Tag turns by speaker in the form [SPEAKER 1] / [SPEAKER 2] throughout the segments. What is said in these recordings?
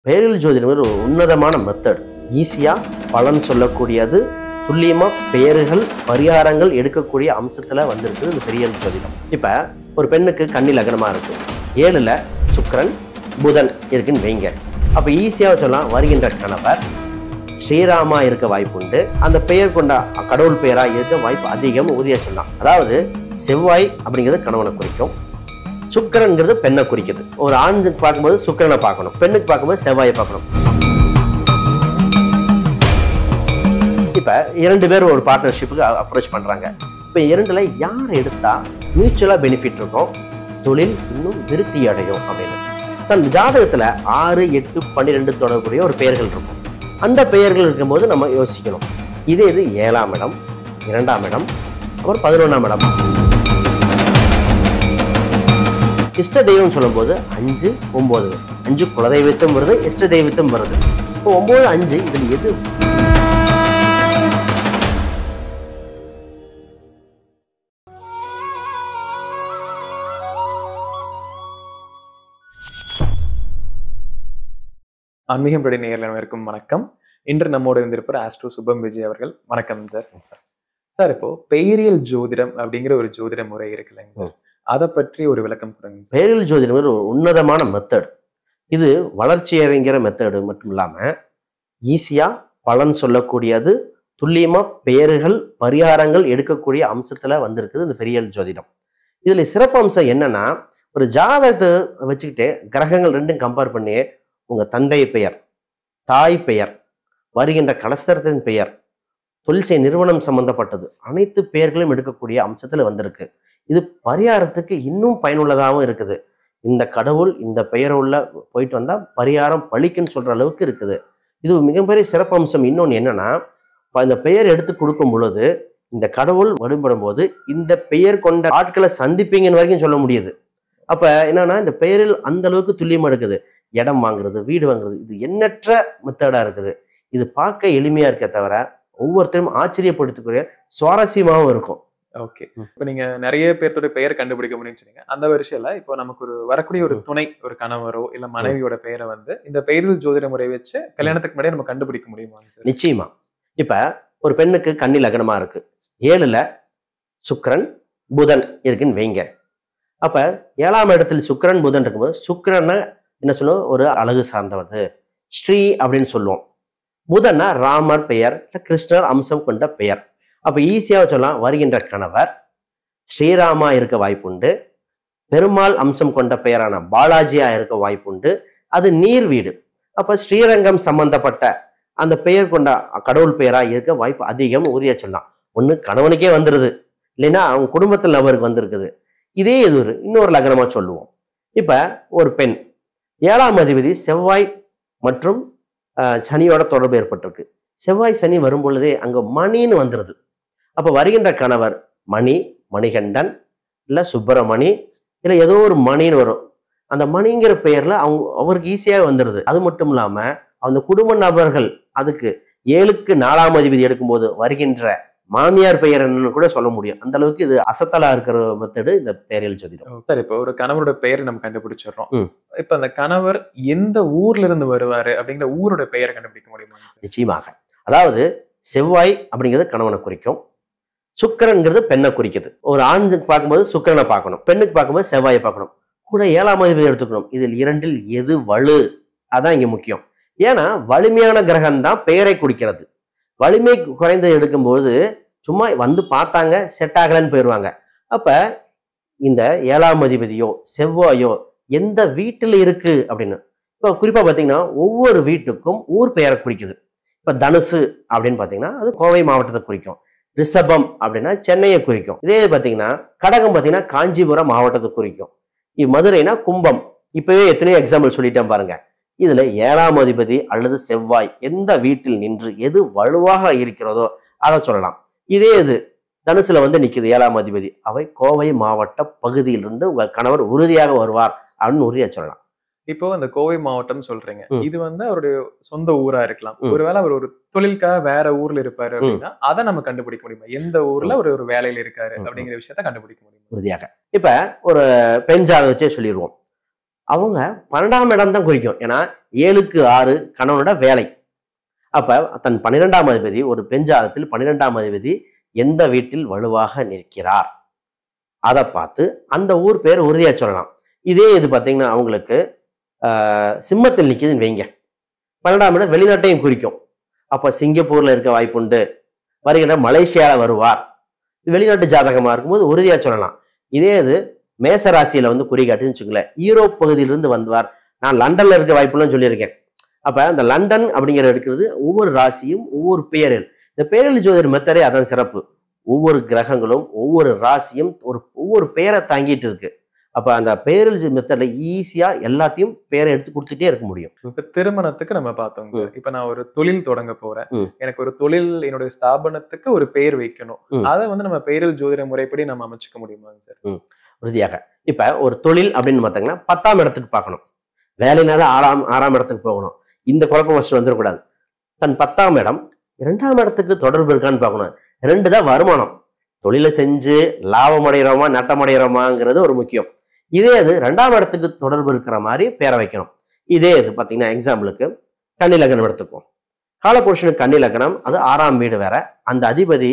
[SPEAKER 1] பெயரில் ஜோதிடம் ஒரு உன்னதமான மெத்தட். ஈஸியா பலன் சொல்லக்கூடியது, துல்லியமா பெயர்கள் பரிகாரங்கள் எடுக்கக்கூடிய அம்சத்துல வந்திருக்குது இந்த பெயரில் ஜோதிடம். இப்ப ஒரு பெண்ணுக்கு கன்னி லக்னமா இருக்கு, 7ல சுக்கிரன் புதன் இருக்குன்னு வைங்க. அப்ப ஈஸியா சொல்லலாம், வருகின்ற கணவர் ஸ்ரீராமா இருக்க வாய்ப்பு உண்டு. அந்த பெயர் கொண்ட கடவுள் பெயரா இருக்க வாய்ப்பு அதிகம் உறுதியா சொல்லலாம். அதாவது செவ்வாய் அப்படிங்கிறது கணவனை குறிக்கும், சுக்கிரன்ங்கிறது பெண்ணை குறிக்குது. ஒரு ஆணுக்கு பார்க்கும்போது சுக்கிரனை பார்க்கணும், பெண்ணுக்கு பார்க்கும்போது செவ்வாயை பார்க்கணும். இப்ப 2 பேர் ஒரு பார்ட்னர்ஷிப்புக்கு அப்ரோச் பண்றாங்க. இப்ப 2ல யார் எடுத்தா மியூச்சுவலா பெனிஃபிட் இருக்கும், தொழில் இன்னும் விருத்தி அடையும் அப்படின்னு தன் ஜாதகத்துல 6, 8, 12 தொடர்புடைய ஒரு பெயர்கள் இருக்கும். அந்த பெயர்கள் இருக்கும்போது நம்ம யோசிக்கணும். இது 7ஆம் இடம், 2ஆம் இடம், அப்புறம் 11ஆம் இடம். இஷ்ட தெய்வம் சொல்லும் போது 5, 9, 5 குலதெய்வத்தும் வருது, இஷ்ட தெய்வத்தும் வருது. இப்போ 9, 5 இதுல எது?
[SPEAKER 2] ஆன்மீகம் படி நேயர்கள் அனைவருக்கும் வணக்கம். இன்று நம்மோடு இருந்திருப்பார் ஆஸ்ட்ரோ சுபம் விஜய் அவர்கள். வணக்கம் சார். சார், இப்போ பெயரியல் ஜோதிடம் அப்படிங்கிற ஒரு ஜோதிட முறை இருக்கு இல்லைங்க சார், அதை பற்றி ஒரு விளக்கம் கொடுங்க.
[SPEAKER 1] பெயரில் ஜோதிடம் ஒரு உன்னதமான மெத்தட். இது வளர்ச்சி அடைங்கிற மெத்தடு மட்டும் இல்லாம ஈஸியா பலன் சொல்லக்கூடியது, துல்லியமா பெயர்கள் பரிகாரங்கள் எடுக்கக்கூடிய அம்சத்துல வந்திருக்குது இந்த பெயரியல் ஜோதிடம். இதுல சிறப்பு அம்சம் என்னன்னா, ஒரு ஜாதகத்தை வச்சுக்கிட்டு கிரகங்கள் ரெண்டும் கம்பேர் பண்ணி உங்க தந்தை பெயர், தாய் பெயர், வருகின்ற கலஸ்தரத்தின் பெயர், தொழில் நிறுவனம் சம்பந்தப்பட்டது அனைத்து பெயர்களும் எடுக்கக்கூடிய அம்சத்துல வந்திருக்கு. இது பரிகாரத்துக்கு இன்னும் பயனுள்ளதாகவும் இருக்குது. இந்த கடவுள் இந்த பெயர் உள்ள போயிட்டு வந்தா பரிகாரம் பழிக்குன்னு சொல்ற அளவுக்கு இருக்குது. இது மிகப்பெரிய சிறப்பு அம்சம். இன்னொன்று என்னன்னா, இந்த பெயர் எடுத்து கொடுக்கும் பொழுது இந்த கடவுள் வழிபடும் போது இந்த பெயர் கொண்ட ஆட்களை சந்திப்பீங்கன்னு வரைக்கும் சொல்ல முடியுது. அப்ப என்னன்னா, இந்த பெயரில் அந்த அளவுக்கு துல்லியமா இருக்குது. இடம் வாங்குறது, வீடு வாங்குறது, இது எண்ணற்ற மெத்தடா இருக்குது. இது பார்க்க எளிமையா இருக்க தவிர ஒவ்வொருத்தரும் ஆச்சரியப்படுத்தக்கூடிய சுவாரஸ்யமாகவும் இருக்கும்.
[SPEAKER 2] ஓகே, இப்போ நீங்க நிறைய பேர்த்தோட பெயர் கண்டுபிடிக்க முடியும்னு சொன்னீங்க. அந்த வருஷத்துல இப்போ நமக்கு ஒரு வரக்கூடிய ஒரு துணை, ஒரு கணவரோ இல்ல மனைவியோட பெயரை வந்து இந்த பெயரில் ஜோதிட முறை வச்சு கல்யாணத்துக்கு முன்னாடி நம்ம கண்டுபிடிக்க முடியுமா சார்?
[SPEAKER 1] நிச்சயமா. இப்ப ஒரு பெண்ணுக்கு கன்னி லக்னமா இருக்கு, 7ல சுக்கிரன் புதன் இருக்குன்னு வைங்க. அப்ப 7ஆம் இடத்துல சுக்கிரன் புதன் இருக்கும்போது சுக்கிரனை என்ன சொல்லுவோம், ஒரு அழகு சார்ந்தவது, ஸ்ரீ அப்படின்னு சொல்லுவோம். புதன்னா ராமர் பெயர், கிருஷ்ணர் அம்சம் கொண்ட பெயர். அப்ப ஈஸியாக சொல்லலாம், வருகின்ற கணவர் ஸ்ரீராமா இருக்க வாய்ப்புண்டு, பெருமாள் அம்சம் கொண்ட பெயரான பாலாஜியா இருக்க வாய்ப்புண்டு. அது நீர் வீடு. அப்ப ஸ்ரீரங்கம் சம்பந்தப்பட்ட அந்த பெயர் கொண்ட கடவுள் பெயரா இருக்க வாய்ப்பு அதிகம் உறுதியா சொல்லலாம். ஒண்ணு கணவனுக்கே வந்துருது, இல்லைன்னா அவங்க குடும்பத்தில் நபருக்கு வந்திருக்குது. இதே இது இன்னொரு லக்னமா சொல்லுவோம். இப்ப ஒரு பெண் 7ஆம் அதிபதி செவ்வாய் மற்றும் சனியோட தொடர்பு ஏற்பட்டிருக்கு. செவ்வாய் சனி வரும் பொழுதே அங்க மணின்னு வந்துருது. அப்ப வருகின்ற கணவர் மணி, மணிகண்டன், இல்ல சுப்பிரமணி, இல்ல ஏதோ ஒரு மணின்னு வரும். அந்த மணிங்கிற பெயர்ல அவருக்கு ஈஸியாக வந்துருது. அது மட்டும் இல்லாம அந்த குடும்ப நபர்கள் அதுக்கு 7க்கு 4ஆம் அதிபதி எடுக்கும்போது வருகின்ற மாமியார் பெயர் என்னன்னு கூட சொல்ல முடியும். அந்த அளவுக்கு இது அசத்தலா இருக்கிற மெத்தடு இந்த பெயரியல் ஜோதிடம்.
[SPEAKER 2] சார், இப்போ ஒரு கணவரோட பெயரை நம்ம கண்டுபிடிச்சிடறோம். இப்ப அந்த கணவர் எந்த ஊர்ல இருந்து வருவாரு அப்படிங்கிற ஊரோட பெயரை கண்டுபிடிக்க முடியுமா?
[SPEAKER 1] நிச்சயமாக. அதாவது செவ்வாய் அப்படிங்கிறது கணவனை குறிக்கும், சுக்கிரன்ங்கிறது பெண்ணை குறிக்குது. ஒரு ஆணுக்கு பார்க்கும்போது சுக்கிரனை பார்க்கணும், பெண்ணுக்கு பார்க்கும்போது செவ்வாயை பார்க்கணும். கூட 7ஆம் அதிபதி எடுத்துக்கணும். இதில் 2ல் எது வலு, அதான் இங்க முக்கியம். ஏன்னா வலிமையான கிரகம் தான் பெயரை குறிக்கிறது. வலிமை குறைந்த எடுக்கும்போது சும்மா வந்து பார்த்தாங்க, செட் ஆகலன்னு போயிடுவாங்க. அப்ப இந்த 7ஆம் அதிபதியோ செவ்வாயோ எந்த வீட்டுல இருக்கு அப்படின்னு இப்போ குறிப்பா பாத்தீங்கன்னா ஒவ்வொரு வீட்டுக்கும் ஊர் பெயரை குறிக்குது. இப்ப தனுசு அப்படின்னு பாத்தீங்கன்னா அது கோவை மாவட்டத்தை குறிக்கும், ரிஷபம் அப்படின்னா சென்னையை குறிக்கும். இதே பாத்தீங்கன்னா கடகம் பாத்தீங்கன்னா காஞ்சிபுரம் மாவட்டத்தை குறிக்கும், மதுரைனா கும்பம். இப்பவே எத்தனையோ எக்ஸாம்பிள் சொல்லிட்டேன் பாருங்க. இதுல 7ஆம் அதிபதி அல்லது செவ்வாய் எந்த வீட்டில் நின்று எது வலுவாக இருக்கிறதோ அதை சொல்லலாம். இதே இது தனுசுல வந்து நிக்குது 7ஆம் அதிபதி, அவை கோவை மாவட்ட பகுதியிலிருந்து உங்கள் கணவர் உறுதியாக வருவார் அப்படின்னு உறுதியா சொல்லலாம்.
[SPEAKER 2] இப்போ அந்த கோவை மாவட்டம் சொல்றீங்க, இது வந்து அவருடைய சொந்த ஊரா இருக்கலாம். ஒருவேளை அவர் ஒரு தொழிலுக்காக வேற ஊர்ல இருப்பாரு அப்படின்னா அதை நம்ம கண்டுபிடிக்க முடியுமா? எந்த ஊர்ல ஒரு வேலையில இருக்காரு அப்படிங்கிற விஷயத்த கண்டுபிடிக்க முடியும்
[SPEAKER 1] உறுதியாக. இப்ப ஒரு பெண் ஜாதகம் வச்சே சொல்லிடுவோம். அவங்க 12ஆம் இடம் தான் குறிக்கும். ஏன்னா 7க்கு 6 கணவனோட வேலை. அப்ப தன் 12ஆம் அதிபதி ஒரு பெண் ஜாதகத்தில் 12ஆம் அதிபதி எந்த வீட்டில் வலுவாக நிற்கிறார் அதை பார்த்து அந்த ஊர் பேர் உறுதியா சொல்லலாம். இதே இது பார்த்தீங்கன்னா அவங்களுக்கு சிம்மத்தில் நிற்குதுன்னு வைங்க, 12ஆம் இடம் வெளிநாட்டையும் குறிக்கும். அப்ப சிங்கப்பூர்ல இருக்க வாய்ப்புண்டு, வருகிற மலேசியால வருவார், வெளிநாட்டு ஜாதகமா இருக்கும்போது உறுதியா சொல்லலாம். இதே இது மேச ராசியில வந்து குறிகாட்டுன்னு வச்சுக்கோங்களேன், யூரோப் பகுதியிலிருந்து வந்தார், நான் லண்டன்ல இருக்க வாய்ப்புன்னு சொல்லியிருக்கேன். அப்ப அந்த லண்டன் அப்படிங்கிற எடுக்கிறது ஒவ்வொரு ராசியும் ஒவ்வொரு பெயரில், இந்த பெயரில் ஜோதிடர் மெத்தடே அதான் சிறப்பு. ஒவ்வொரு கிரகங்களும் ஒவ்வொரு ராசியும் ஒவ்வொரு பெயரை தாங்கிட்டு இருக்கு. அப்ப அந்த பெயரில் மெத்தட்ல ஈஸியா எல்லாத்தையும் பெயரை எடுத்து கொடுத்துட்டே இருக்க முடியும்.
[SPEAKER 2] இப்ப திருமணத்துக்கு நம்ம பார்த்தோம் சார். இப்ப நான் ஒரு தொழில் தொடங்க போறேன், எனக்கு ஒரு தொழில் என்னுடைய ஸ்தாபனத்துக்கு ஒரு பெயர் வைக்கணும், அதை வந்து நம்ம பெயரில் ஜோதிட முறைப்படி நம்ம அமைச்சுக்க முடியுமாங்க சார்?
[SPEAKER 1] உறுதியாக. இப்ப ஒரு தொழில் அப்படின்னு பார்த்தீங்கன்னா 10ஆம் இடத்துக்கு பார்க்கணும், வேலைனால 6ஆம் இடத்துக்கு போகணும். இந்த குழப்பம் ஃபர்ஸ்ட் வந்துடக்கூடாது. தன் 10ஆம் இடம் 2ஆம் இடத்துக்கு தொடர்பு இருக்கான்னு பார்க்கணும். 2 தான் வருமானம், தொழிலை செஞ்சு லாபம் அடைகிறோமா நட்டம் அடைகிறோமாங்கிறது ஒரு முக்கியம். இதே இது 2ஆம் இடத்துக்கு தொடர்பு இருக்கிற மாதிரி பேரை வைக்கணும். இதே இது பார்த்தீங்கன்னா எக்ஸாம்பிளுக்கு கன்னி லக்னம் எடுத்துக்குவோம். காலபுருஷனுக்கு கன்னி லக்னம், அது 6ஆம் வீடு வேற, அந்த அதிபதி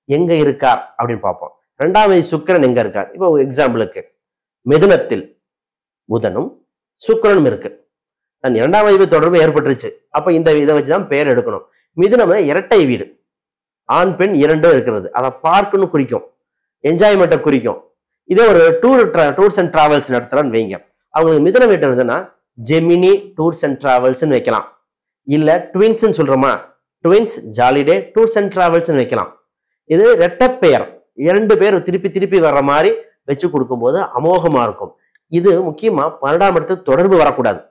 [SPEAKER 1] எங்க இருக்கார் அப்படின்னு பார்ப்போம். 2ஆம் வீடு சுக்கிரன் எங்க இருக்கார். இப்போ எக்ஸாம்பிளுக்கு மிதுனத்தில் புதனும் சுக்கிரனும் இருக்கு, தன் 2ஆம் வீடு தொடர்பு ஏற்பட்டுருச்சு. அப்ப இந்த இதை வச்சுதான் பேர் எடுக்கணும். மிதுனம் இரட்டை வீடு, ஆண் பெண் 2 இருக்கிறது, அதை பார்க்கணும் குறிக்கும், என்ஜாய்மெண்ட்டை குறிக்கும். இதே ஒரு டூர்ஸ் அண்ட் டிராவல்ஸ் நடத்துறான்னு வைங்க, அவங்களுக்கு மிதுனம் வீட்டு இருந்ததுன்னா ஜெமினி டூர்ஸ் அண்ட் டிராவல்ஸ்ன்னு வைக்கலாம். இல்ல ட்வின்ஸ்ன்னு சொல்றோமா, ட்வின்ஸ் ஜாலிடே டூர்ஸ் அண்ட் டிராவல்ஸ்ன்னு வைக்கலாம். இது ரெட்டை பெயர், 2 பேர் திருப்பி திருப்பி வர்ற மாதிரி வச்சு கொடுக்கும்போது அமோகமா இருக்கும். இது முக்கியமா 12ஆம் இடத்துக்கு தொடர்பு வரக்கூடாது.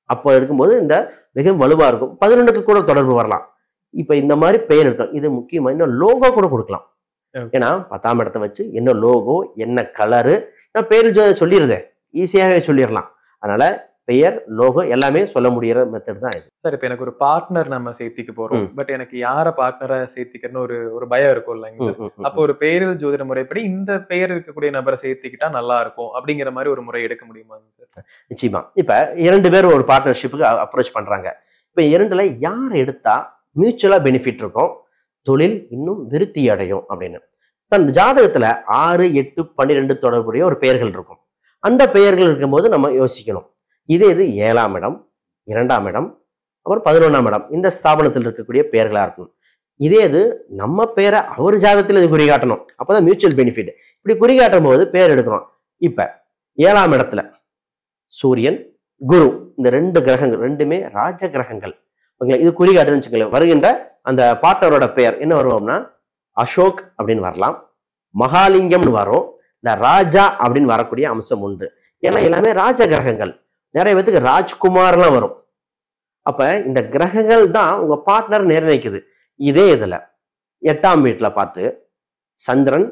[SPEAKER 1] அப்போ எடுக்கும்போது இந்த மிகவும் வலுவா இருக்கும். 11க்கு கூட தொடர்பு வரலாம். இப்ப இந்த மாதிரி பெயர் இருக்கும். இது முக்கியமா இன்னும் லோகோ கூட கொடுக்கலாம். ஏன்னா 10ஆம் இடத்தை வச்சு என்ன லோகோ, என்ன கலரு, நான் பேர் சொல்லிடுறேன், ஈஸியாகவே சொல்லிடலாம். அதனால பெயர் லோகோ எல்லாமே சொல்ல முடியற மெத்தட் தான் இது.
[SPEAKER 2] சார் இப்ப எனக்கு ஒரு பார்ட்னர் நம்ம சேர்த்திக்க போறோம், பட் எனக்கு யார பார்ட்னரா சேர்த்திக்கிறன்னு ஒரு பயம் இருக்கும் இல்லைங்க. அப்போ ஒரு பெயரில் ஜோதிட முறைப்படி இந்த பெயர் இருக்கக்கூடிய நபரை சேர்த்திக்கிட்டா நல்லா இருக்கும் அப்படிங்கிற மாதிரி ஒரு முறை எடுக்க முடியுமாங்க சார்?
[SPEAKER 1] நிச்சயமா. இப்ப 2 பேர் ஒரு பார்ட்னர்ஷிப்புக்கு அப்ரோச் பண்றாங்க. இப்ப 2ல யார் எடுத்தா மியூச்சுவலா பெனிஃபிட் இருக்கும், தொழில் இன்னும் விருத்தி அடையும் அப்படின்னு தன் ஜாதகத்துல 6, 8, 12 தொடர்புடைய ஒரு பெயர்கள் இருக்கும். அந்த பெயர்கள் இருக்கும்போது நம்ம யோசிக்கணும். இதே இது 7ஆம் இடம், 2ஆம் இடம், அப்புறம் 11ஆம் இடம், இந்த ஸ்தாபனத்தில் இருக்கக்கூடிய பெயர்களா இருக்கணும். இதே இது நம்ம பேரை அவர் ஜாதகத்தில் இது குறிகாட்டணும், அப்பதான் மியூச்சுவல் பெனிஃபிட். இப்படி குறிகாட்டும் போது பேர் எடுக்கிறோம். இப்ப 7ஆம் இடத்துல சூரியன் குரு, இந்த 2 கிரகங்கள் 2மே ராஜ கிரகங்கள். இது குறிகாட்டுன்னு வச்சுக்கோங்களேன். வருகின்ற அந்த பார்ட்னரோட பெயர் என்ன வருவோம்னா அசோக் அப்படின்னு வரலாம், மகாலிங்கம்னு வரும், இல்ல ராஜா அப்படின்னு வரக்கூடிய அம்சம் உண்டு. ஏன்னா எல்லாமே ராஜ கிரகங்கள். நிறைய பேத்துக்கு ராஜ்குமார்லாம் வரும். அப்ப இந்த கிரகங்கள் தான் உங்க பார்ட்னர் நிர்ணயிக்குது. இதே இதுல 8ஆம் வீட்டுல பார்த்து சந்திரன்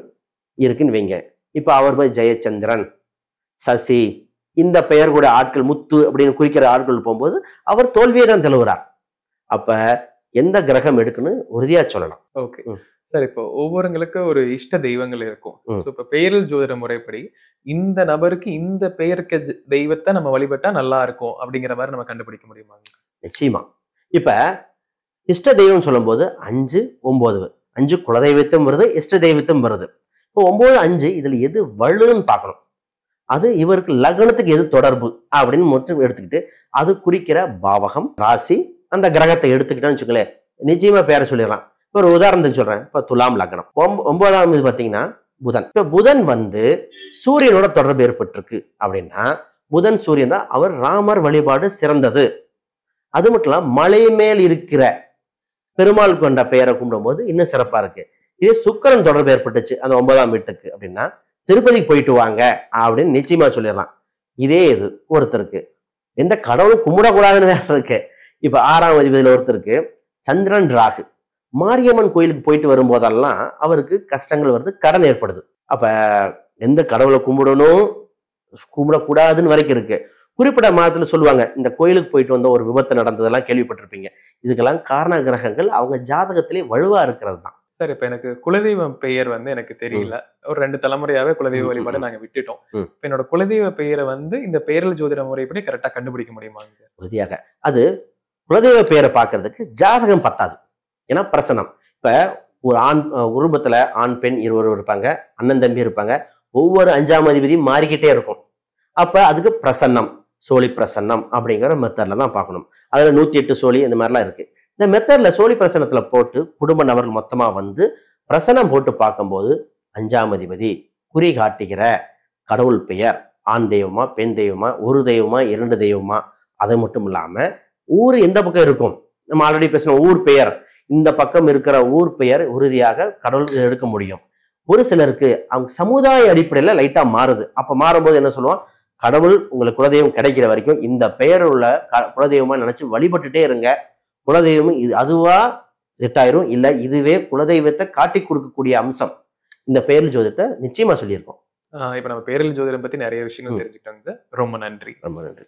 [SPEAKER 1] இருக்குன்னு வைங்க, இப்ப அவர் போய் ஜெயச்சந்திரன், சசி, இந்த பெயர் கூட ஆட்கள், முத்து அப்படின்னு குறிக்கிற ஆட்கள் போகும்போது அவர் தோல்வியை தான் தெளிவுறார். அப்ப எந்த கிரகம் எடுக்குன்னு உறுதியா சொல்லலாம்.
[SPEAKER 2] Okay sir. இப்போ ஒவ்வொருங்களுக்கு ஒரு இஷ்ட தெய்வங்கள் இருக்கும். இப்ப பெயரில் ஜோதிட முறைப்படி இந்த நபருக்கு இந்த பெயருக்கு தெய்வத்தை நம்ம வழிபட்டா நல்லா இருக்கும் அப்படிங்கிற மாதிரி நம்ம கண்டுபிடிக்க முடியுமா?
[SPEAKER 1] நிச்சயமா. இப்ப இஷ்ட தெய்வம் சொல்லும் போது 5, 9, 5 குலதெய்வத்தும் வருது, இஷ்ட தெய்வத்தும் வருது. இப்போ 9, 5 இதுல எது வலுன்னு பார்க்கணும். அது இவருக்கு லக்னத்துக்கு எது தொடர்பு அப்படின்னு மட்டும் எடுத்துக்கிட்டு அது குறிக்கிற பாவகம், ராசி, அந்த கிரகத்தை எடுத்துக்கிட்டோன்னு வச்சுக்கோங்களேன், நிச்சயமா பேரை சொல்லிடலாம். இப்போ ஒரு உதாரணத்துக்கு சொல்றேன். இப்ப துலாம் லக்னம், 9ஆம் இது பாத்தீங்கன்னா புதன். இப்ப புதன் வந்து சூரியனோட தொடர்பு ஏற்பட்டிருக்கு அப்படின்னா புதன் சூரியன் அவர் ராமர் வழிபாடு சிறந்தது. அது மட்டும் இல்லாம மலை மேல் இருக்கிற பெருமாள் கொண்ட பெயரை கும்பிடும் போது இன்னும் சிறப்பா இருக்கு. இதே சுக்கிரன் தொடர்பு ஏற்பட்டுச்சு அந்த 9ஆம் வீட்டுக்கு அப்படின்னா திருப்பதிக்கு போயிட்டு வாங்க அப்படின்னு நிச்சயமா சொல்லிடலாம். இதே இது ஒருத்தருக்கு எந்த கடவுளும் கும்பிடக்கூடாதுன்னு வேற இருக்கு. இப்ப 6ஆம் அதிபதியில ஒருத்தருக்கு சந்திரன் ராகு, மாரியம்மன் கோயிலுக்கு போயிட்டு வரும்போதெல்லாம் அவருக்கு கஷ்டங்கள் வருது, கடன் ஏற்படுது. அப்ப எந்த கடவுளை கும்பிடணும் கும்பிடக்கூடாதுன்னு வரைக்கும் இருக்கு. குறிப்பிட்ட மாதத்துல சொல்லுவாங்க, இந்த கோயிலுக்கு போயிட்டு வந்த ஒரு விபத்து நடந்ததெல்லாம் கேள்விப்பட்டிருப்பீங்க. இதுக்கெல்லாம் காரண கிரகங்கள் அவங்க ஜாதகத்திலே வலுவா இருக்கிறது தான்.
[SPEAKER 2] சார் இப்ப எனக்கு குலதெய்வம் பெயர் வந்து எனக்கு தெரியல. ஒரு 2 தலைமுறையாவே குலதெய்வ
[SPEAKER 1] ம்,
[SPEAKER 2] வழிபாடு
[SPEAKER 1] ம்,
[SPEAKER 2] நாங்க விட்டுட்டோம்.
[SPEAKER 1] ம்.
[SPEAKER 2] இப்ப என்னோட குலதெய்வ பெயர வந்து இந்த பெயரல் ஜோதிட முறைப்படி கரெக்ட்டா கண்டுபிடிக்க முடியுமாங்க சார்?
[SPEAKER 1] உறுதியாக. அது குலதெய்வ பெயரை பார்க்கறதுக்கு ஜாதகம் பத்தாது. ஏன்னா பிரசனம். இப்ப ஒரு ஆண் குடும்பத்துல ஆண், பெண் இருவரும் இருப்பாங்க. அண்ணன், தம்பி இருப்பாங்க. ஒவ்வொரு 5ஆம் அதிபதியும் மாறிக்கிட்டே இருக்கும். அப்ப அதுக்கு பிரசன்னம், சோழி பிரசன்னம் அப்படிங்கிற மெத்தட்ல தான் பார்க்கணும். அதுல 108 சோழி இந்த மாதிரிலாம் இருக்கு. இந்த மெத்தட்ல சோழி பிரசனத்துல போட்டு குடும்ப நபர்கள் மொத்தமா வந்து பிரசனம் போட்டு பார்க்கும்போது 5ஆம் அதிபதி குறி காட்டுகிற கடவுள் பெயர் ஆண் தெய்வமா, பெண் தெய்வமா, ஒரு தெய்வமா, 2 தெய்வமா, அது மட்டும் இல்லாம ஊர் எந்த பக்கம் இருக்கும், நம்ம ஆல்ரெடி பேசின ஊர் பெயர், இந்த பக்கம் இருக்கிற ஊர் பெயர் உறுதியாக கடவுள் எடுக்க முடியும். ஒரு சிலருக்கு அவங்க சமுதாய அடிப்படையில லைட்டா மாறுது. அப்ப மாறும்போது என்ன சொல்லுவோம், கடவுள் உங்களுக்கு குலதெய்வம் கிடைக்கிற வரைக்கும் இந்த பெயர் உள்ள குலதெய்வமா நினைச்சு வழிபட்டுட்டே இருங்க. குலதெய்வம் இது அதுவா செட்டாயிரும், இல்ல இதுவே குலதெய்வத்தை காட்டி கொடுக்கக்கூடிய அம்சம் இந்த பெயர் ஜோதிடத்தை நிச்சயமா சொல்லியிருக்கோம்.
[SPEAKER 2] இப்ப நம்ம பேரல் ஜோதிடம் பத்தி நெறைய விஷயங்கள் தெரிஞ்சுக்கிட்டோங்க சார். ரொம்ப நன்றி.
[SPEAKER 1] ரொம்ப நன்றி.